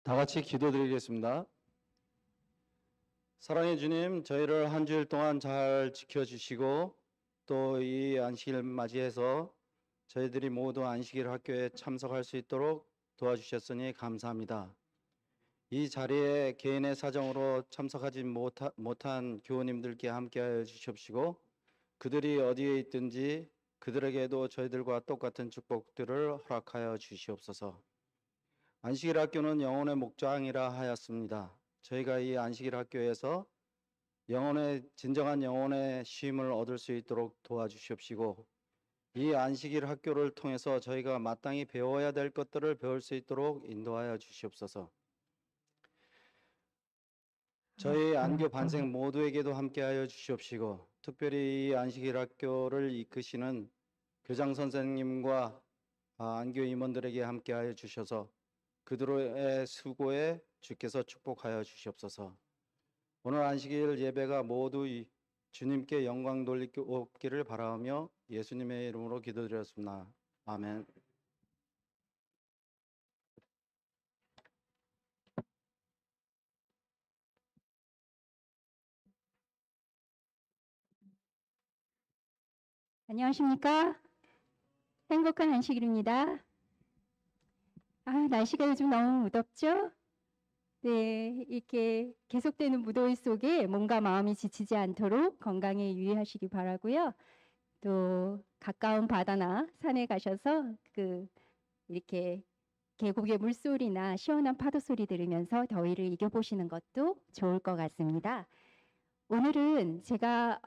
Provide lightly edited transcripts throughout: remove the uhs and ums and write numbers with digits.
다 같이 기도드리겠습니다. 사랑의 주님, 저희를 한 주일 동안 잘 지켜주시고 또 이 안식일 맞이해서 저희들이 모두 안식일 학교에 참석할 수 있도록 도와주셨으니 감사합니다. 이 자리에 개인의 사정으로 참석하지 못한 교우님들께 함께하여 주십시고 그들이 어디에 있든지 그들에게도 저희들과 똑같은 축복들을 허락하여 주시옵소서. 안식일 학교는 영혼의 목장이라 하였습니다. 저희가 이 안식일 학교에서 진정한 영혼의 쉼을 얻을 수 있도록 도와주시옵시고 이 안식일 학교를 통해서 저희가 마땅히 배워야 될 것들을 배울 수 있도록 인도하여 주시옵소서. 저희 안교 반생 모두에게도 함께하여 주시옵시고 특별히 이 안식일 학교를 이끄시는 교장 선생님과 안교 임원들에게 함께하여 주셔서 그들의 수고에 주께서 축복하여 주시옵소서. 오늘 안식일 예배가 모두 주님께 영광 돌리옵기를 바라며 예수님의 이름으로 기도드렸습니다. 아멘. 안녕하십니까? 행복한 안식일입니다. 날씨가 요즘 너무 무덥죠? 네, 이렇게 계속되는 무더위 속에 몸과 마음이 지치지 않도록 건강에 유의하시기 바라고요. 또 가까운 바다나 산에 가셔서 이렇게 계곡의 물소리나 시원한 파도 소리 들으면서 더위를 이겨보시는 것도 좋을 것 같습니다. 오늘은 제가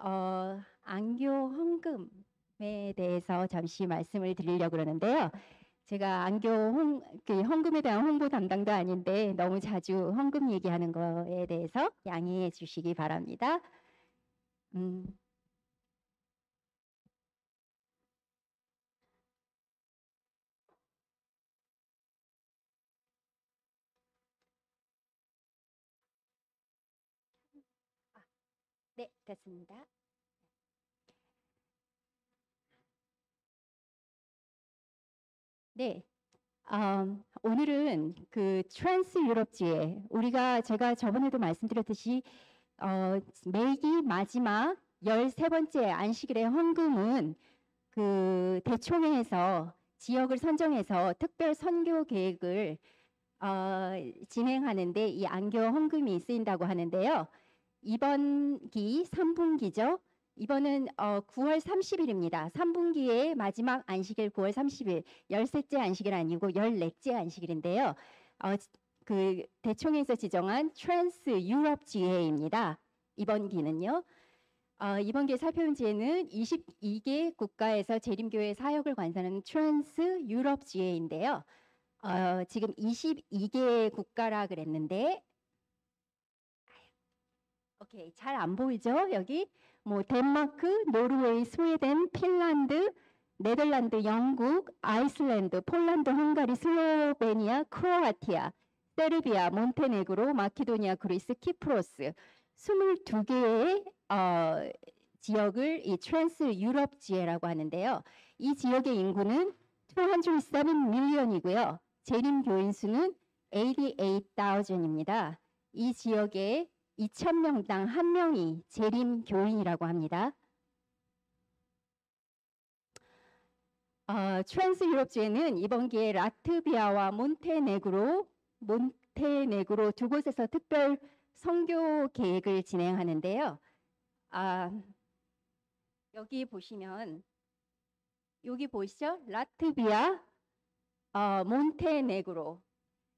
안교 헌금에 대해서 잠시 말씀을 드리려고 그러는데요. 제가 안교 헌금에 대한 홍보 담당도 아닌데 너무 자주 헌금 얘기하는 거에 대해서 양해해 주시기 바랍니다. 네, 됐습니다. 네. 오늘은 트랜스 유럽지회 제가 저번에도 말씀드렸듯이 매기 마지막 13번째 안식일의 헌금은 대총회에서 지역을 선정해서 특별 선교 계획을 진행하는데 이 안교 헌금이 쓰인다고 하는데요. 이번 기 3분기죠. 이번은 9월 30일입니다. 3분기의 마지막 안식일 9월 30일, 13째 안식일 아니고 14째 안식일인데요. 대총회에서 지정한 트랜스 유럽 지회입니다. 이번 기는요. 이번 기회 살펴본 지회는 22개 국가에서 재림교회 사역을 관사하는 트랜스 유럽 지회인데요. 지금 22개 국가라 그랬는데 오케이, 잘 안 보이죠? 여기 덴마크, 노르웨이, 스웨덴, 핀란드, 네덜란드, 영국, 아이슬란드, 폴란드, 헝가리, 슬로베니아, 크로아티아, 세르비아, 몬테네그로, 마케도니아, 그리스, 키프로스 22개의 지역을 이 트랜스 유럽 지회라고 하는데요. 이 지역의 인구는 207million이고요. 재림 교인 수는 88,000입니다. 이 지역에 2,000명당 1명이 재림 교인이라고 합니다. 트랜스 유럽지회는 이번 기회에 라트비아와 몬테네그로 두 곳에서 특별 선교 계획을 진행하는데요. 여기 보시죠? 라트비아, 몬테네그로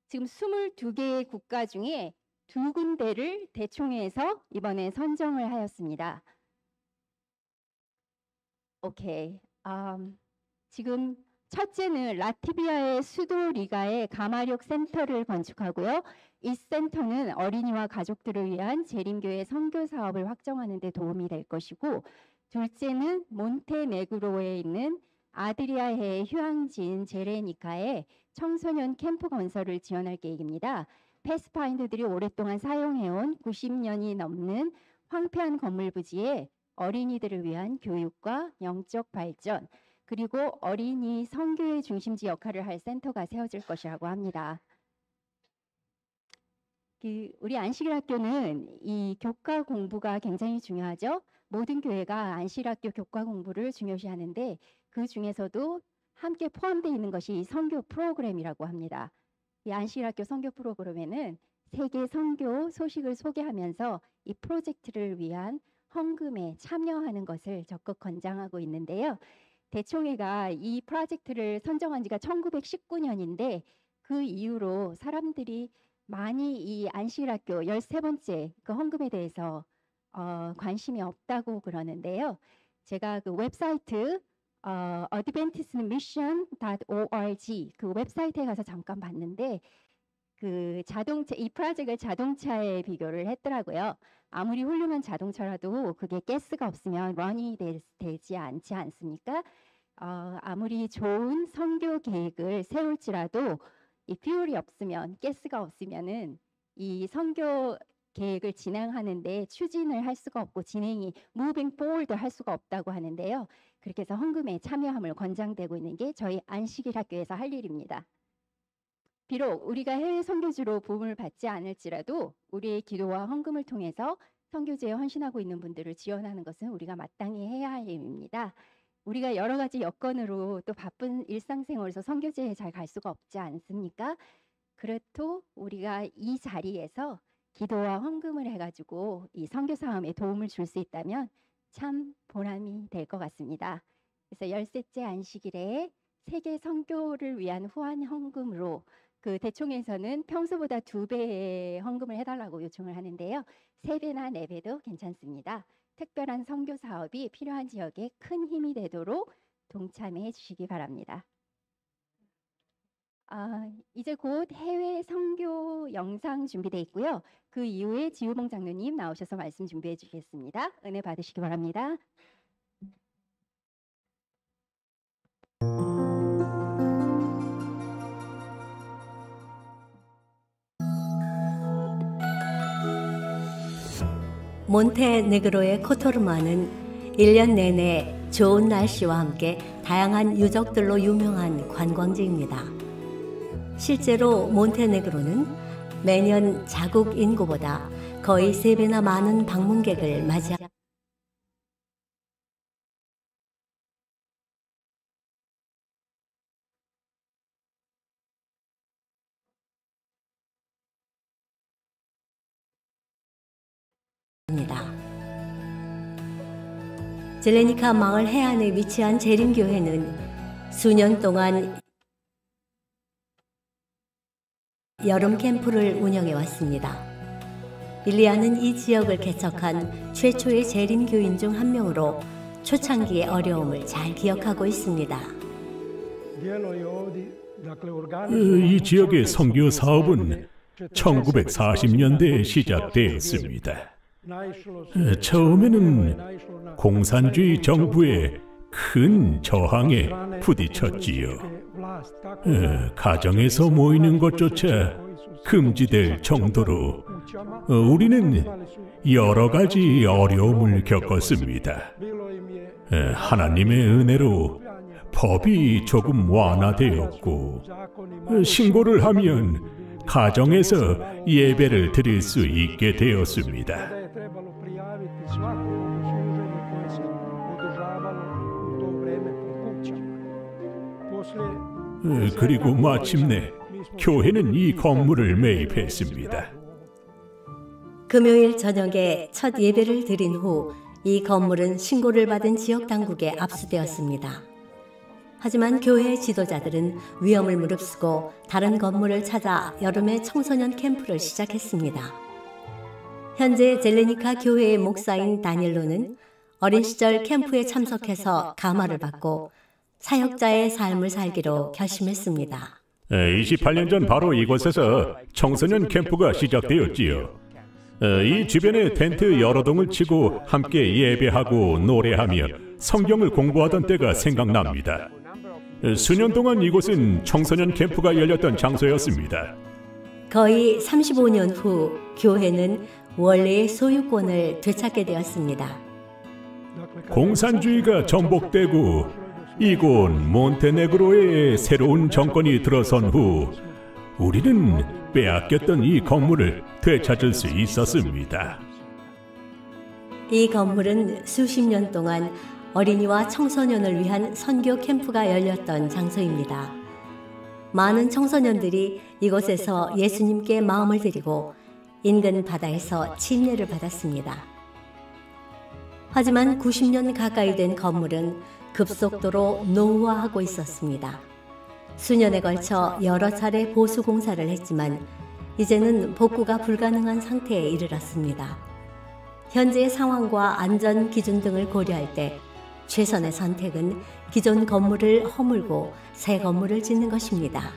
지금 22개의 국가 중에 2군데를 대총회에서 이번에 선정을 하였습니다. 오케이. 지금 첫째는 라트비아의 수도 리가에 가마력 센터를 건축하고요. 이 센터는 어린이와 가족들을 위한 재림교회 선교 사업을 확정하는 데 도움이 될 것이고, 둘째는 몬테네그로에 있는 아드리아해 휴양지인 제레니카에 청소년 캠프 건설을 지원할 계획입니다. 패스파인더들이 오랫동안 사용해온 90년이 넘는 황폐한 건물 부지에 어린이들을 위한 교육과 영적 발전, 그리고 어린이 선교의 중심지 역할을 할 센터가 세워질 것이라고 합니다. 우리 안식일학교는 이 교과 공부가 굉장히 중요하죠. 모든 교회가 안식일학교 교과 공부를 중요시하는데 그 중에서도 함께 포함되어 있는 것이 이 선교 프로그램이라고 합니다. 이 안식일학교 선교 프로그램에는 세계 선교 소식을 소개하면서 이 프로젝트를 위한 헌금에 참여하는 것을 적극 권장하고 있는데요. 대총회가 이 프로젝트를 선정한 지가 1919년인데 그 이후로 사람들이 많이 이 안식일학교 13번째 그 헌금에 대해서 관심이 없다고 그러는데요. 제가 그 웹사이트 adventistmission.org 그 웹사이트에 가서 잠깐 봤는데 그 이 프로젝트를 자동차에 비교를 했더라고요. 아무리 훌륭한 자동차라도 그게 가스가 없으면 런이 되지 않지 않습니까? 아무리 좋은 선교 계획을 세울지라도 이 퓨얼이 없으면 가스가 없으면은 이 선교 계획을 진행하는데 추진을 할 수가 없고 진행이 moving forward 할 수가 없다고 하는데요. 그렇게 해서 헌금에 참여함을 권장되고 있는 게 저희 안식일 학교에서 할 일입니다. 비록 우리가 해외 선교지로 부름을 받지 않을지라도 우리의 기도와 헌금을 통해서 선교지에 헌신하고 있는 분들을 지원하는 것은 우리가 마땅히 해야 할 일입니다. 우리가 여러 가지 여건으로 또 바쁜 일상생활에서 선교지에 잘 갈 수가 없지 않습니까? 그래도 우리가 이 자리에서 기도와 헌금을 해가지고 이 선교 사업에 도움을 줄 수 있다면 참 보람이 될 것 같습니다. 그래서 13째 안식일에 세계 선교를 위한 후원 헌금으로 그 대총에서는 평소보다 2배의 헌금을 해달라고 요청을 하는데요. 3배나 4배도 괜찮습니다. 특별한 선교 사업이 필요한 지역에 큰 힘이 되도록 동참해 주시기 바랍니다. 이제 곧 해외 선교 영상 준비되어 있고요. 그 이후에 지우봉 장로님 나오셔서 말씀 준비해 주시겠습니다. 은혜 받으시기 바랍니다. 몬테네그로의 코토르마는 1년 내내 좋은 날씨와 함께 다양한 유적들로 유명한 관광지입니다. 실제로 몬테네그로는 매년 자국 인구보다 거의 3배나 많은 방문객을 맞이합니다. 젤레니카 마을 해안에 위치한 재림교회는 수년 동안 여름 캠프를 운영해 왔습니다. 빌리아는 이 지역을 개척한 최초의 재림교인 중 한 명으로 초창기의 어려움을 잘 기억하고 있습니다. 이 지역의 선교 사업은 1940년대에 시작되었습니다. 처음에는 공산주의 정부의 큰 저항에 부딪혔지요. 가정에서 모이는 것조차 금지될 정도로 우리는 여러 가지 어려움을 겪었습니다. 하나님의 은혜로 법이 조금 완화되었고 신고를 하면 가정에서 예배를 드릴 수 있게 되었습니다. 그리고 마침내 교회는 이 건물을 매입했습니다. 금요일 저녁에 첫 예배를 드린 후 이 건물은 신고를 받은 지역 당국에 압수되었습니다. 하지만 교회 지도자들은 위험을 무릅쓰고 다른 건물을 찾아 여름에 청소년 캠프를 시작했습니다. 현재 젤레니카 교회의 목사인 다니엘로는 어린 시절 캠프에 참석해서 감화를 받고 사역자의 삶을 살기로 결심했습니다. 28년 전 바로 이곳에서 청소년 캠프가 시작되었지요. 이 주변에 텐트 여러 동을 치고 함께 예배하고 노래하며 성경을 공부하던 때가 생각납니다. 수년 동안 이곳은 청소년 캠프가 열렸던 장소였습니다. 거의 35년 후 교회는 원래의 소유권을 되찾게 되었습니다. 공산주의가 전복되고 이곳 몬테네그로에 새로운 정권이 들어선 후 우리는 빼앗겼던 이 건물을 되찾을 수 있었습니다. 이 건물은 수십 년 동안 어린이와 청소년을 위한 선교 캠프가 열렸던 장소입니다. 많은 청소년들이 이곳에서 예수님께 마음을 드리고 인근 바다에서 침례를 받았습니다. 하지만 90년 가까이 된 건물은 급속도로 노후화하고 있었습니다. 수년에 걸쳐 여러 차례 보수 공사를 했지만 이제는 복구가 불가능한 상태에 이르렀습니다. 현재의 상황과 안전 기준 등을 고려할 때 최선의 선택은 기존 건물을 허물고 새 건물을 짓는 것입니다.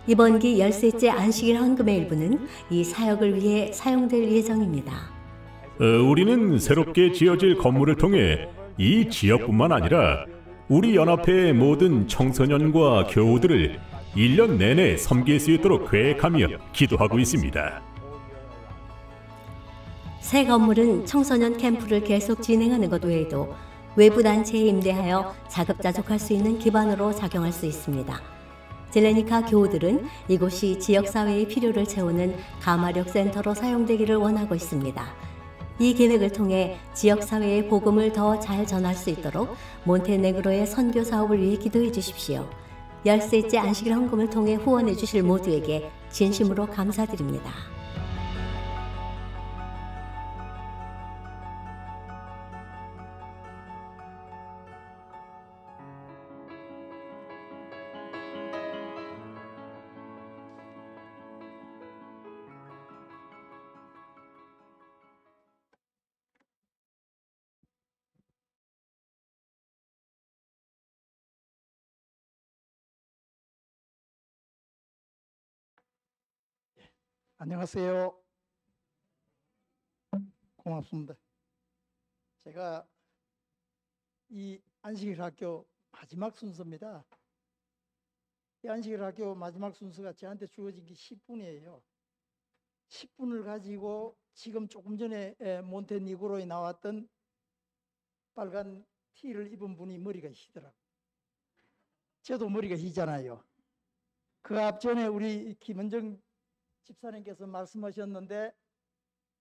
이번 기 13째 안식일 헌금의 일부는 이 사역을 위해 사용될 예정입니다. 우리는 새롭게 지어질 건물을 통해 이 지역뿐만 아니라 우리 연합회의 모든 청소년과 교우들을 1년 내내 섬길 수 있도록 계획하며 기도하고 있습니다. 새 건물은 청소년 캠프를 계속 진행하는 것 외에도 외부 단체에 임대하여 자급자족할 수 있는 기반으로 작용할 수 있습니다. 젤레니카 교우들은 이곳이 지역사회의 필요를 채우는 가마력 센터로 사용되기를 원하고 있습니다. 이 계획을 통해 지역사회의 복음을 더 잘 전할 수 있도록 몬테네그로의 선교 사업을 위해 기도해 주십시오. 13째 안식일 헌금을 통해 후원해 주실 모두에게 진심으로 감사드립니다. 안녕하세요. 고맙습니다. 제가 이 안식일 학교 마지막 순서입니다. 이 안식일 학교 마지막 순서가 저한테 주어진 게 10분이에요. 10분을 가지고 지금 조금 전에 몬테니그로에 나왔던 빨간 티를 입은 분이 머리가 희더라고요. 저도 머리가 희잖아요. 그 앞전에 우리 김은정 집사님께서 말씀하셨는데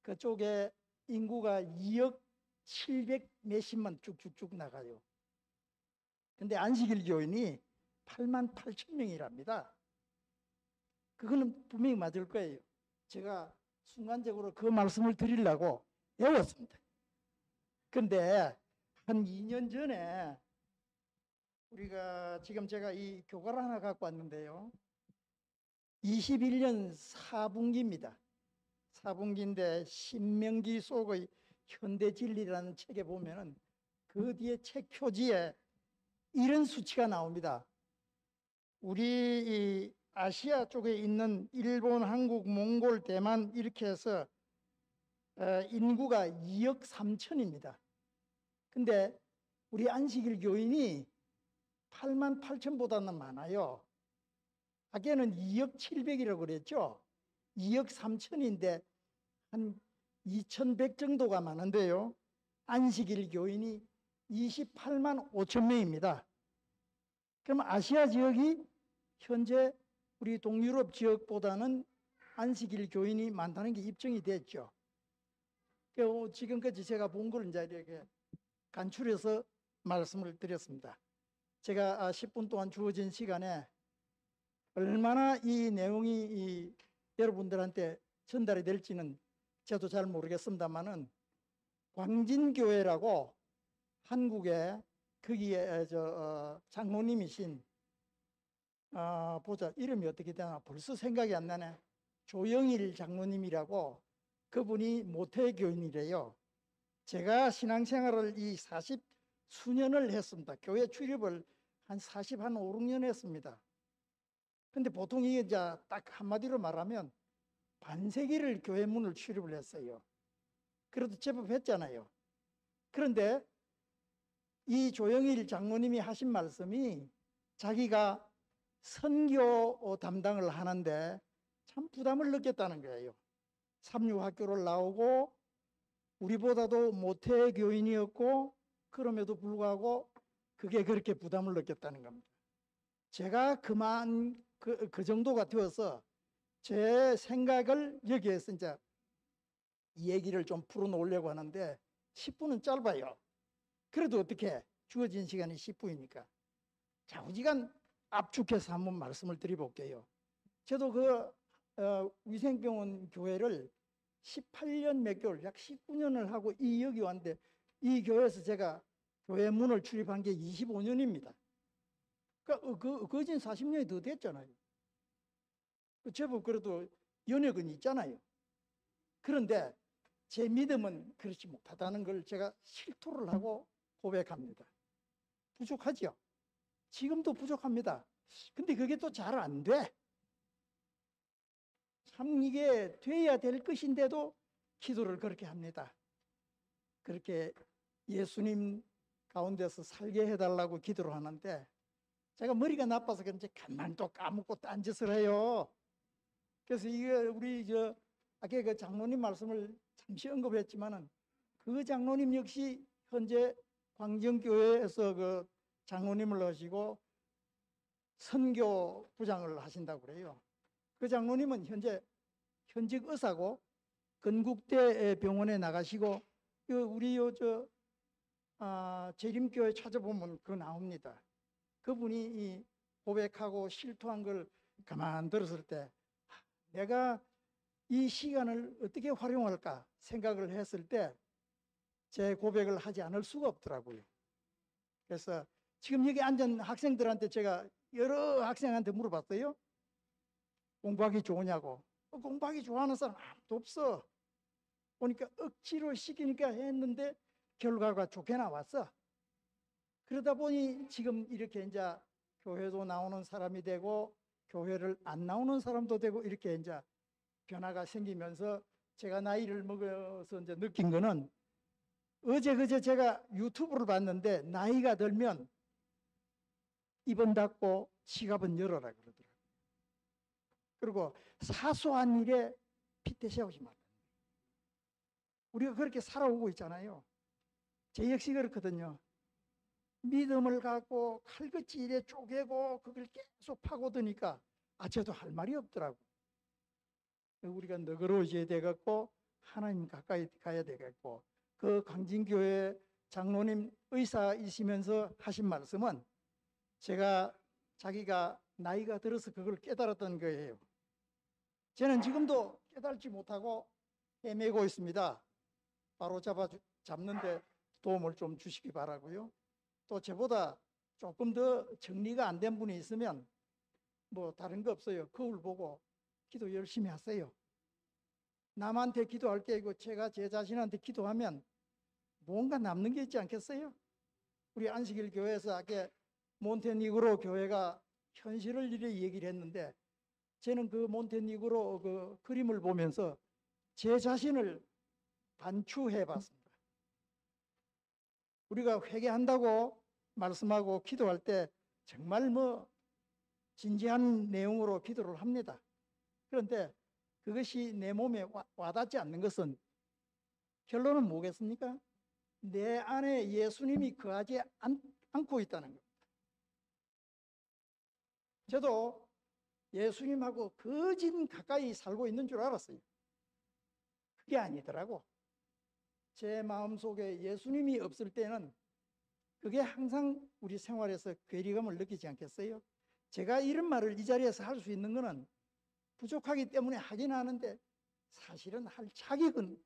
그쪽에 인구가 2억 700 몇십만 쭉쭉쭉 나가요. 근데 안식일 교인이 8만 8천 명이랍니다. 그거는 분명히 맞을 거예요. 제가 순간적으로 그 말씀을 드리려고 외웠습니다. 근데 한 2년 전에 우리가 지금 제가 이 교과를 하나 갖고 왔는데요. 21년 4분기입니다. 4분기인데 신명기 속의 현대진리라는 책에 보면은 그 뒤에 책 표지에 이런 수치가 나옵니다. 우리 이 아시아 쪽에 있는 일본, 한국, 몽골, 대만 이렇게 해서 인구가 2억 3천입니다. 근데 우리 안식일 교인이 8만 8천보다는 많아요. 아까는 2억 7백이라고 그랬죠. 2억 3천인데 한 2,100 정도가 많은데요. 안식일 교인이 28만 5천 명입니다. 그럼 아시아 지역이 현재 우리 동유럽 지역보다는 안식일 교인이 많다는 게 입증이 됐죠. 지금까지 제가 본 걸 이제 이렇게 간추려서 말씀을 드렸습니다. 제가 10분 동안 주어진 시간에 얼마나 이 내용이 여러분들한테 전달이 될지는 저도 잘 모르겠습니다만은 광진교회라고 한국에 거기에 장로님이신 보자 이름이 어떻게 되나 벌써 생각이 안 나네. 조영일 장로님이라고 그분이 모태교인이래요. 제가 신앙생활을 이 40 수년을 했습니다. 교회 출입을 한 5, 6년 했습니다. 근데 보통 이게 이제 딱 한마디로 말하면 반세기를 교회 문을 출입을 했어요. 그래도 제법 했잖아요. 그런데 이 조영일 장로님이 하신 말씀이 자기가 선교 담당을 하는데 참 부담을 느꼈다는 거예요. 삼류학교를 나오고 우리보다도 모태 교인이었고 그럼에도 불구하고 그게 그렇게 부담을 느꼈다는 겁니다. 제가 그만 그 정도가 되어서 제 생각을 여기에서 이제 얘기를 좀 풀어놓으려고 하는데 10분은 짧아요. 그래도 어떻게 주어진 시간이 10분이니까 좌우지간 압축해서 한번 말씀을 드려볼게요. 저도 위생병원 교회를 18년 몇 개월, 약 19년을 하고 여기 왔는데 이 교회에서 제가 교회 문을 출입한 게 25년입니다. 그러니까 거진 40년이 더 됐잖아요. 제법 그래도 연역은 있잖아요. 그런데 제 믿음은 그렇지 못하다는 걸 제가 실토를 하고 고백합니다. 부족하지요. 지금도 부족합니다. 근데 그게 또 잘 안 돼. 참 이게 돼야 될 것인데도 기도를 그렇게 합니다. 그렇게 예수님 가운데서 살게 해달라고 기도를 하는데 제가 머리가 나빠서 그런지 가만 또 까먹고 딴짓을 해요. 그래서 이게 우리 아까 그 장로님 말씀을 잠시 언급했지만은 그 장로님 역시 현재 광정교회에서 그 장로님을 하시고 선교 부장을 하신다고 그래요. 그 장로님은 현직 의사고 건국대 병원에 나가시고 우리 재림교회 찾아보면 그거 나옵니다. 그분이 이 고백하고 실토한 걸 가만 들었을 때 내가 이 시간을 어떻게 활용할까 생각을 했을 때 제 고백을 하지 않을 수가 없더라고요. 그래서 지금 여기 앉은 학생들한테 제가 여러 학생한테 물어봤어요. 공부하기 좋으냐고. 공부하기 좋아하는 사람 아무도 없어. 보니까 억지로 시키니까 했는데 결과가 좋게 나왔어. 그러다 보니 지금 이렇게 이제 교회도 나오는 사람이 되고 교회를 안 나오는 사람도 되고 이렇게 이제 변화가 생기면서 제가 나이를 먹어서 이제 느낀 거는 그제 제가 유튜브를 봤는데 나이가 들면 입은 닫고 지갑은 열어라 그러더라고요. 그리고 사소한 일에 핏대세우지 말라. 우리가 그렇게 살아오고 있잖아요. 제 역시 그렇거든요. 믿음을 갖고 칼같이 일에 쪼개고 그걸 계속 파고드니까 저도 할 말이 없더라고. 우리가 너그러워져야 되겠고 하나님 가까이 가야 되겠고 그 광진교회 장로님 의사이시면서 하신 말씀은 제가 자기가 나이가 들어서 그걸 깨달았던 거예요. 저는 지금도 깨달지 못하고 헤매고 있습니다. 바로 잡는데 도움을 좀 주시기 바라고요. 또 저보다 조금 더 정리가 안 된 분이 있으면 뭐 다른 거 없어요. 거울 보고 기도 열심히 하세요. 남한테 기도할 게 아니고 제가 제 자신한테 기도하면 뭔가 남는 게 있지 않겠어요? 우리 안식일 교회에서 아까 몬테니그로 교회가 현실을 이렇게 얘기를 했는데 저는 그 몬테니그로 그 그림을 보면서 제 자신을 반추해 봤습니다. 우리가 회개한다고 말씀하고 기도할 때 정말 진지한 내용으로 기도를 합니다. 그런데 그것이 내 몸에 와닿지 않는 것은 결론은 뭐겠습니까? 내 안에 예수님이 거하지 않고 있다는 겁니다. 저도 예수님하고 거진 가까이 살고 있는 줄 알았어요. 그게 아니더라고. 제 마음속에 예수님이 없을 때는 그게 항상 우리 생활에서 괴리감을 느끼지 않겠어요? 제가 이런 말을 이 자리에서 할 수 있는 것은 부족하기 때문에 하긴 하는데 사실은 할 자격은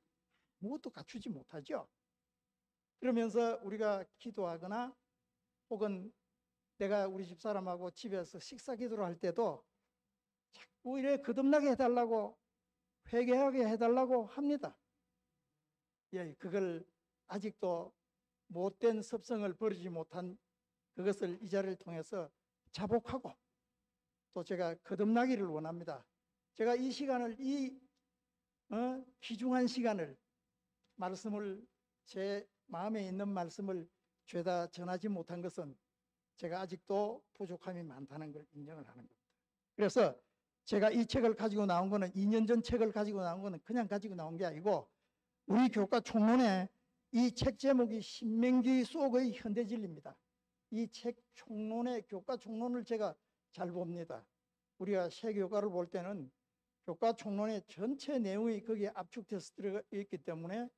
무엇도 갖추지 못하죠. 그러면서 우리가 기도하거나 혹은 내가 우리 집사람하고 집에서 식사 기도를 할 때도 자꾸 이래 거듭나게 해달라고 회개하게 해달라고 합니다. 예, 그걸 아직도 못된 습성을 버리지 못한 그것을 이 자리를 통해서 자복하고 또 제가 거듭나기를 원합니다. 제가 이 시간을 귀중한 시간을 말씀을 제 마음에 있는 말씀을 죄다 전하지 못한 것은 제가 아직도 부족함이 많다는 걸 인정을 하는 겁니다. 그래서 제가 이 책을 가지고 나온 거는 2년 전 책을 가지고 나온 거는 그냥 가지고 나온 게 아니고 우리 교과 총론에 이 책 제목이 신명기 속의 현대진리입니다. 이 책 총론의 교과 총론을 제가 잘 봅니다. 우리가 새 교과를 볼 때는 교과 총론의 전체 내용이 거기에 압축돼서 들어가 있기 때문에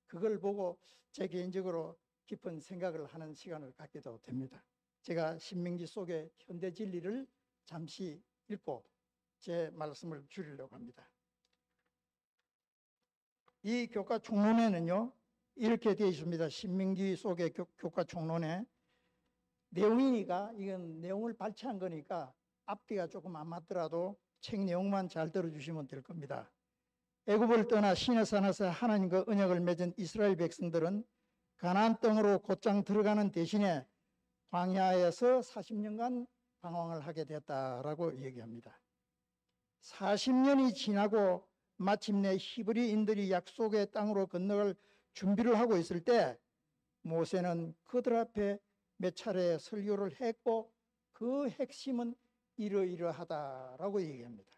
그걸 보고 제 개인적으로 깊은 생각을 하는 시간을 갖기도 됩니다. 제가 신명기 속의 현대 진리를 잠시 읽고 제 말씀을 줄이려고 합니다. 이 교과 총론에는요, 이렇게 되어 있습니다. 신명기 속의 교과 총론에 내용이니까 이건 내용을 발췌한 거니까 앞뒤가 조금 안 맞더라도 책 내용만 잘 들어주시면 될 겁니다. 애굽을 떠나 시내산에서 하나님과 언약을 맺은 이스라엘 백성들은 가나안 땅으로 곧장 들어가는 대신에 광야에서 40년간 방황을 하게 됐다라고 얘기합니다. 40년이 지나고 마침내 히브리인들이 약속의 땅으로 건너갈 준비를 하고 있을 때 모세는 그들 앞에 몇 차례 설교를 했고 그 핵심은 이러이러하다라고 얘기합니다.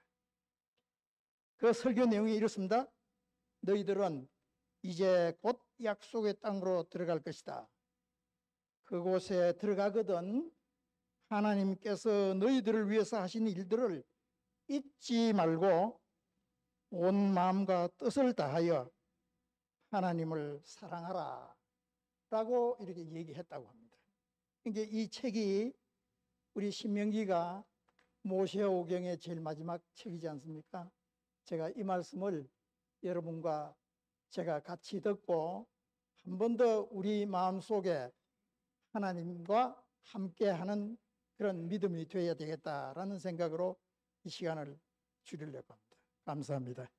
그 설교 내용이 이렇습니다. 너희들은 이제 곧 약속의 땅으로 들어갈 것이다. 그곳에 들어가거든 하나님께서 너희들을 위해서 하신 일들을 잊지 말고 온 마음과 뜻을 다하여 하나님을 사랑하라 라고 이렇게 얘기했다고 합니다. 그러니까 이 책이 우리 신명기가 모세오경의 제일 마지막 책이지 않습니까? 제가 이 말씀을 여러분과 제가 같이 듣고 한 번 더 우리 마음속에 하나님과 함께하는 그런 믿음이 되어야 되겠다라는 생각으로 이 시간을 줄이려고 합니다. 감사합니다.